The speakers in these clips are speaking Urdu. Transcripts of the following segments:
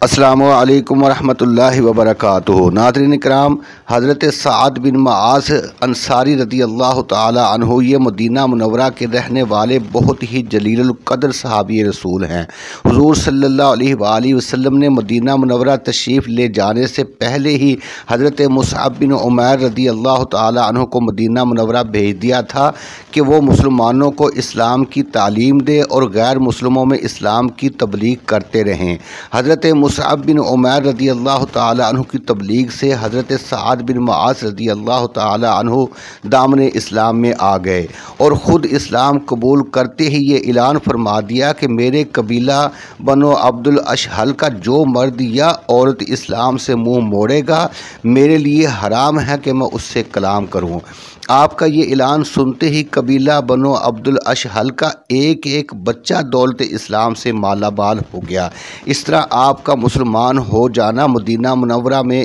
السلام علیکم ورحمۃ اللہ وبرکاتہ۔ ناظرین اکرام، حضرت سعد بن معاذ انصاری رضی اللہ تعالی عنہ یہ مدینہ منورہ کے رہنے والے بہت ہی جلیل القدر صحابی رسول ہیں۔ حضور صلی اللہ علیہ وآلہ وسلم نے مدینہ منورہ تشریف لے جانے سے پہلے ہی حضرت مصعب بن عمیر رضی اللہ تعالی عنہ کو مدینہ منورہ بھیج دیا تھا کہ وہ مسلمانوں کو اسلام کی تعلیم دے اور غیر مسلموں میں اسلام کی تبلیغ کرتے رہیں۔ حضرت مصعب بن عمیر رضی اللہ تعالی عنہ کی تبلیغ سے حضرت سعد بن معاذ رضی اللہ تعالی عنہ دامن اسلام میں آ گئے اور خود اسلام قبول کرتے ہی یہ اعلان فرما دیا کہ میرے قبیلہ بنو عبد الاشہل کا جو مرد یا عورت اسلام سے منہ موڑے گا میرے لیے حرام ہے کہ میں اس سے کلام کروں۔ آپ کا یہ اعلان سنتے ہی قبیلہ بنو عبد الاشہل کا ایک ایک بچہ دولت اسلام سے مالا مال ہو گیا۔ اس طرح آپ کا مسلمان ہو جانا مدینہ منورہ میں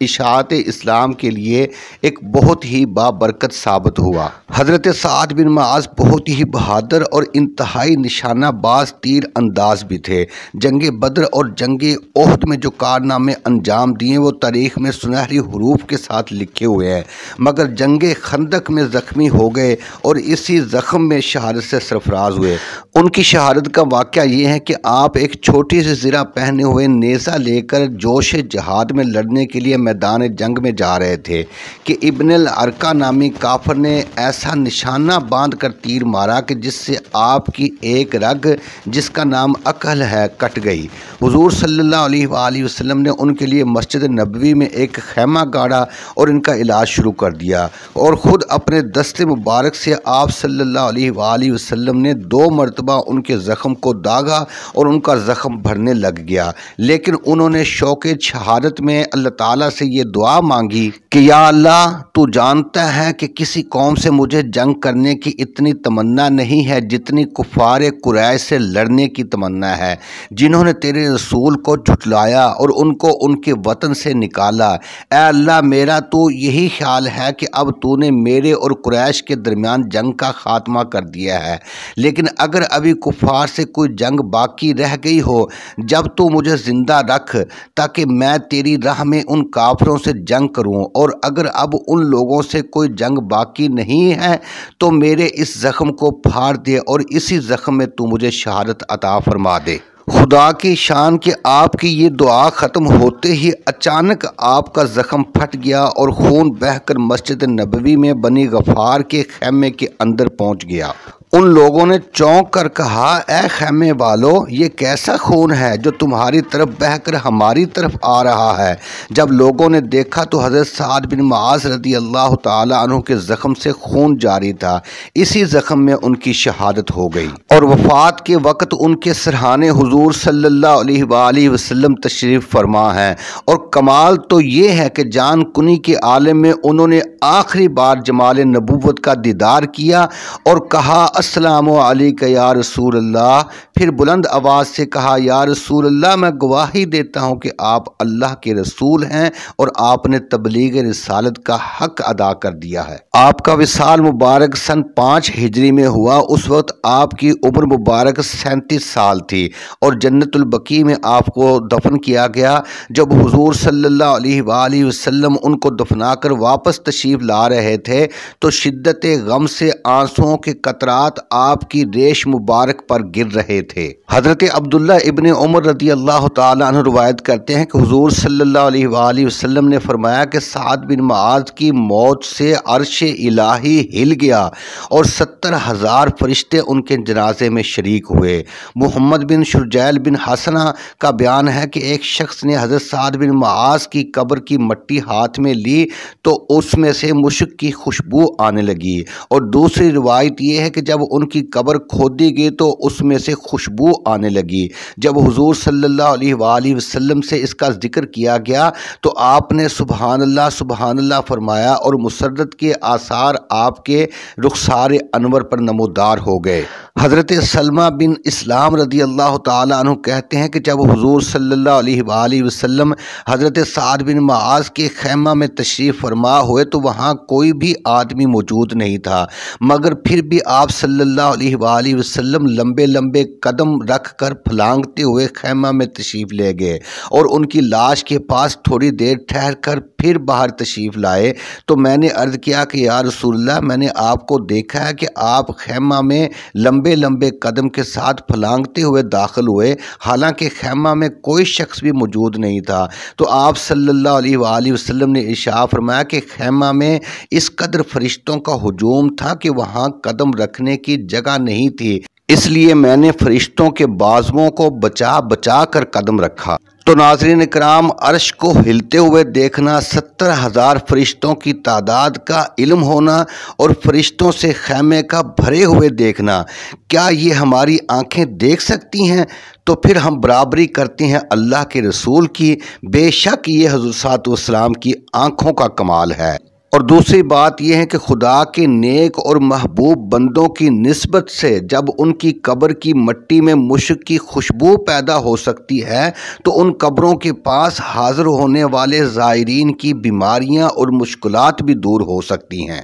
اشاعت اسلام کے لیے ایک بہت ہی بابرکت ثابت ہوا۔ حضرت سعد بن معاذ بہت ہی بہادر اور انتہائی نشانہ باز تیر انداز بھی تھے۔ جنگ بدر اور جنگ احد میں جو کارنامے انجام دیے وہ تاریخ میں سنہری حروف کے ساتھ لکھے ہوئے ہیں، مگر جنگ خندق میں زخمی ہو گئے اور اسی زخم میں شہادت سے سرفراز ہوئے۔ ان کی شہادت کا واقعہ یہ ہے کہ آپ ایک چھوٹی سی زرہ پہنے ہوئے نیزہ لے کر جوش جہاد میں لڑنے کے لیے میدان جنگ میں جا رہے تھے کہ ابن الارقہ نامی کافر نے ایسا نشانہ باندھ کر تیر مارا کہ جس سے آپ کی ایک رگ جس کا نام عقل ہے کٹ گئی۔ حضور صلی اللہ علیہ وآلہ وسلم نے ان کے لیے مسجد نبوی میں ایک خیمہ گاڑا اور ان کا علاج شروع کر دیا اور خود اپنے دست مبارک سے آپ صلی اللہ علیہ وآلہ وسلم نے 2 مرتبہ ان کے زخم کو داغا اور ان کا زخم بھرنے لگ گیا، لیکن انہوں نے شوق شہادت میں اللہ تعالیٰ سے یہ دعا مانگی کہ یا اللہ تو جانتا ہے کہ کسی قوم سے مجھے جنگ کرنے کی اتنی تمنا نہیں ہے جتنی کفار قریش سے لڑنے کی تمنا ہے، جنہوں نے تیرے رسول کو جھٹلایا اور ان کو ان کے وطن سے نکالا۔ اے اللہ میرا تو یہی خیال ہے کہ اب تو نے میرے اور قریش کے درمیان جنگ کا خاتمہ کر دیا ہے، لیکن اگر ابھی کفار سے کوئی جنگ باقی رہ گئی ہو جب تو مجھے زندہ رکھ تاکہ میں تیری راہ میں ان کافروں سے جنگ کروں، اور اگر اب ان لوگوں سے کوئی جنگ باقی نہیں ہے تو میرے اس زخم کو پھاڑ دے اور اسی زخم میں تو مجھے شہادت عطا فرما دے۔ خدا کی شان کہ آپ کی یہ دعا ختم ہوتے ہی اچانک آپ کا زخم پھٹ گیا اور خون بہہ کر مسجد نبوی میں بنی غفار کے خیمے کے اندر پہنچ گیا۔ ان لوگوں نے چونک کر کہا، اے خیمے والو، یہ کیسا خون ہے جو تمہاری طرف بہہ کر ہماری طرف آ رہا ہے؟ جب لوگوں نے دیکھا تو حضرت سعد بن معاذ رضی اللہ تعالی عنہ کے زخم سے خون جاری تھا۔ اسی زخم میں ان کی شہادت ہو گئی اور وفات کے وقت ان کے سرحانے حضور صلی اللہ علیہ وآلہ وسلم تشریف فرما ہیں، اور کمال تو یہ ہے کہ جان کنی کے عالم میں انہوں نے آخری بار جمال نبوت کا دیدار کیا اور کہا، السلام علیکم یا رسول اللہ۔ پھر بلند آواز سے کہا، یا رسول اللہ، میں گواہی دیتا ہوں کہ آپ اللہ کے رسول ہیں اور آپ نے تبلیغ رسالت کا حق ادا کر دیا ہے۔ آپ کا وصال مبارک سن 5 ہجری میں ہوا۔ اس وقت آپ کی عمر مبارک 37 سال تھی اور جنت البقیع میں آپ کو دفن کیا گیا۔ جب حضور صلی اللہ علیہ وآلہ وسلم ان کو دفنا کر واپس تشریف لا رہے تھے تو شدت غم سے آنسوؤں کے قطرات آپ کی ریش مبارک پر گر رہے تھے۔ حضرت عبداللہ ابن عمر رضی اللہ تعالی عنہ روایت کرتے ہیں کہ حضور صلی اللہ علیہ وآلہ وسلم نے فرمایا کہ سعد بن معاذ کی موت سے عرش الہی ہل گیا اور 70,000 فرشتے ان کے جنازے میں شریک ہوئے۔ محمد بن شرجیل بن حسنہ کا بیان ہے کہ ایک شخص نے حضرت سعد بن معاذ کی قبر کی مٹی ہاتھ میں لی تو اس میں سے مشک کی خوشبو آنے لگی، اور دوسری روایت یہ ہے کہ جب ان کی قبر کھودی گئی تو اس میں سے خوشبو آنے لگی۔ جب حضور صلی اللہ علیہ وآلہ وسلم سے اس کا ذکر کیا گیا تو آپ نے سبحان اللہ فرمایا اور مسرت کے آثار آپ کے رخسار انور پر نمودار ہو گئے۔ حضرت سلمہ بن اسلام رضی اللہ تعالیٰ عنہ کہتے ہیں کہ جب حضور صلی اللہ علیہ وآلہ وسلم حضرت سعد بن معاذ کے خیمہ میں تشریف فرما ہوئے تو وہاں کوئی بھی آدمی موجود نہیں تھا، مگر پھر بھی آپ صلی اللہ علیہ وآلہ وسلم لمبے لمبے قدم رکھ کر پھلانگتے ہوئے خیمہ میں تشریف لے گئے اور ان کی لاش کے پاس تھوڑی دیر ٹھہر کر پھر باہر تشریف لائے۔ تو میں نے عرض کیا کہ یا رسول اللہ، میں نے آپ کو دیکھا ہے کہ آپ خیمہ میں لمبے لمبے قدم کے ساتھ پھلانگتے ہوئے داخل ہوئے، حالانکہ خیمہ میں کوئی شخص بھی موجود نہیں تھا۔ تو آپ صلی اللہ علیہ وآلہ وسلم نے ارشاد فرمایا کہ خیمہ میں اس قدر فرشتوں کا ہجوم تھا کہ وہاں قدم رکھنے کی جگہ نہیں تھی، اس لیے میں نے فرشتوں کے بازوؤں کو بچا بچا کر قدم رکھا۔ تو ناظرین اکرام، عرش کو ہلتے ہوئے دیکھنا، 70,000 فرشتوں کی تعداد کا علم ہونا اور فرشتوں سے خیمے کا بھرے ہوئے دیکھنا، کیا یہ ہماری آنکھیں دیکھ سکتی ہیں؟ تو پھر ہم برابری کرتے ہیں اللہ کے رسول کی۔ بے شک یہ حضور صلی اللہ علیہ وسلم کی آنکھوں کا کمال ہے۔ اور دوسری بات یہ ہے کہ خدا کے نیک اور محبوب بندوں کی نسبت سے جب ان کی قبر کی مٹی میں مشک کی خوشبو پیدا ہو سکتی ہے تو ان قبروں کے پاس حاضر ہونے والے زائرین کی بیماریاں اور مشکلات بھی دور ہو سکتی ہیں۔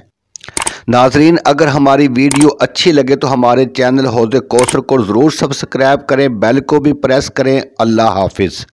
ناظرین، اگر ہماری ویڈیو اچھی لگے تو ہمارے چینل حوض کوثر کو ضرور سبسکرائب کریں، بیل کو بھی پریس کریں۔ اللہ حافظ۔